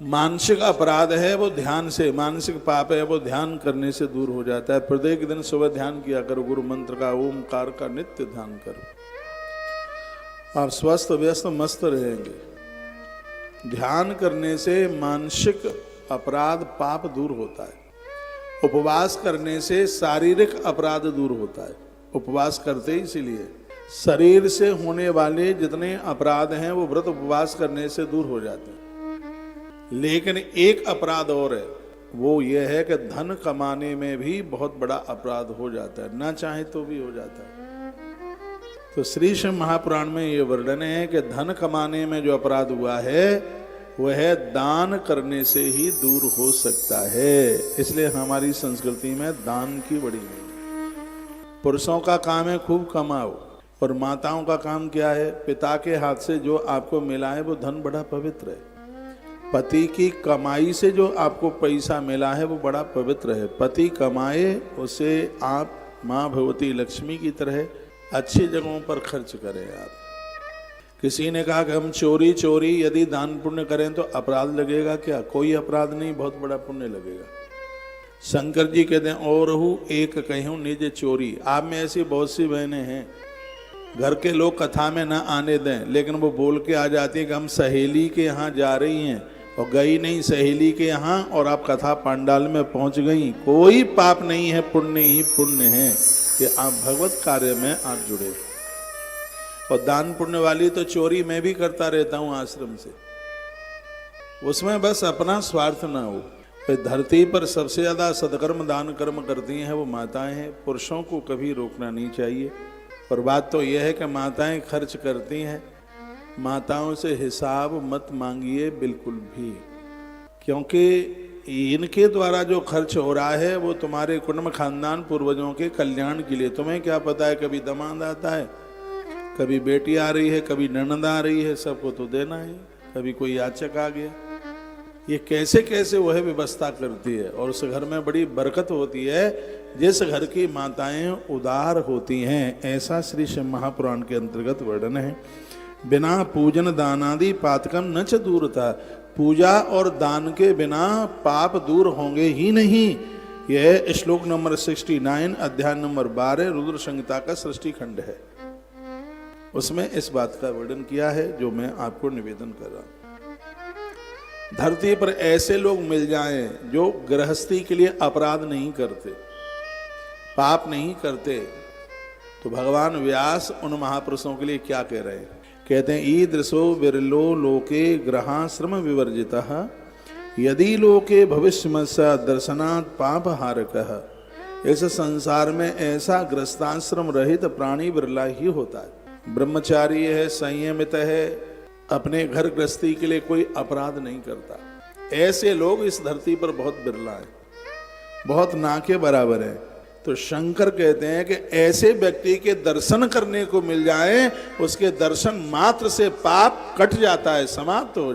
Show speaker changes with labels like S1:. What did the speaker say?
S1: मानसिक अपराध है वो ध्यान से, मानसिक पाप है वो ध्यान करने से दूर हो जाता है। प्रत्येक दिन सुबह ध्यान किया करो, गुरु मंत्र का, ओमकार का नित्य ध्यान करो, आप स्वस्थ व्यस्त मस्त रहेंगे। ध्यान करने से मानसिक अपराध पाप दूर होता है। उपवास करने से शारीरिक अपराध दूर होता है। उपवास करते ही इसीलिए शरीर से होने वाले जितने अपराध हैं वो व्रत उपवास करने से दूर हो जाते हैं। लेकिन एक अपराध और है, वो ये है कि धन कमाने में भी बहुत बड़ा अपराध हो जाता है, ना चाहे तो भी हो जाता है। तो श्री शिव महापुराण में ये वर्णन है कि धन कमाने में जो अपराध हुआ है वह दान करने से ही दूर हो सकता है। इसलिए हमारी संस्कृति में दान की बड़ी नहीं। पुरुषों का काम है खूब कमाओ, और माताओं का काम क्या है? पिता के हाथ से जो आपको मिला है वो धन बड़ा पवित्र है। पति की कमाई से जो आपको पैसा मिला है वो बड़ा पवित्र है। पति कमाए उसे आप माँ भगवती लक्ष्मी की तरह अच्छी जगहों पर खर्च करें। आप किसी ने कहा कि हम चोरी यदि दान पुण्य करें तो अपराध लगेगा क्या? कोई अपराध नहीं, बहुत बड़ा पुण्य लगेगा। शंकर जी कहते हैं और एक कहूँ निज चोरी। आप में ऐसी बहुत सी बहनें हैं घर के लोग कथा में ना आने दें, लेकिन वो बोल के आ जाती है कि हम सहेली के यहाँ जा रही हैं, और गई नहीं सहेली के यहाँ और आप कथा पंडाल में पहुंच गई। कोई पाप नहीं है, पुण्य ही पुण्य है कि आप भगवत कार्य में आप जुड़े। और दान पुण्य वाली तो चोरी मैं भी करता रहता हूँ आश्रम से, उसमें बस अपना स्वार्थ ना हो। धरती पर सबसे ज्यादा सदकर्म दान कर्म करती हैं वो माताएं हैं। पुरुषों को कभी रोकना नहीं चाहिए। और बात तो यह है कि माताएं खर्च करती हैं, माताओं से हिसाब मत मांगिए बिल्कुल भी, क्योंकि इनके द्वारा जो खर्च हो रहा है वो तुम्हारे कुटुंब खानदान पूर्वजों के कल्याण के लिए। तुम्हें क्या पता है, कभी दामाद आता है, कभी बेटी आ रही है, कभी ननद आ रही है, सबको तो देना है। कभी कोई याचक आ गया, ये कैसे कैसे वह व्यवस्था करती है। और उस घर में बड़ी बरकत होती है जिस घर की माताएं उदार होती हैं। ऐसा श्री शिव महापुराण के अंतर्गत वर्णन है। बिना पूजन दानादि पातकम न च दूरता। पूजा और दान के बिना पाप दूर होंगे ही नहीं। यह श्लोक नंबर 69 अध्याय नंबर 12 रुद्र संहिता का सृष्टि खंड है। उसमें इस बात का वर्णन किया है जो मैं आपको निवेदन कर रहा हूं। धरती पर ऐसे लोग मिल जाएं जो गृहस्थी के लिए अपराध नहीं करते, पाप नहीं करते, तो भगवान व्यास उन महापुरुषों के लिए क्या कह रहे हैं? कहते हैं ईदृशो विरलो लोके ग्रहाश्रम विवर्जितः यदि लोके भविष्यमस्य दर्शनात् पापहारकः। इस संसार में ऐसा ग्रस्ताश्रम रहित प्राणी विरला ही होता है। ब्रह्मचारी है, संयमित है, अपने घर गृहस्थी के लिए कोई अपराध नहीं करता। ऐसे लोग इस धरती पर बहुत बिरला है, बहुत ना के बराबर है। तो शंकर कहते हैं कि ऐसे व्यक्ति के दर्शन करने को मिल जाए, उसके दर्शन मात्र से पाप कट जाता है, समाप्त हो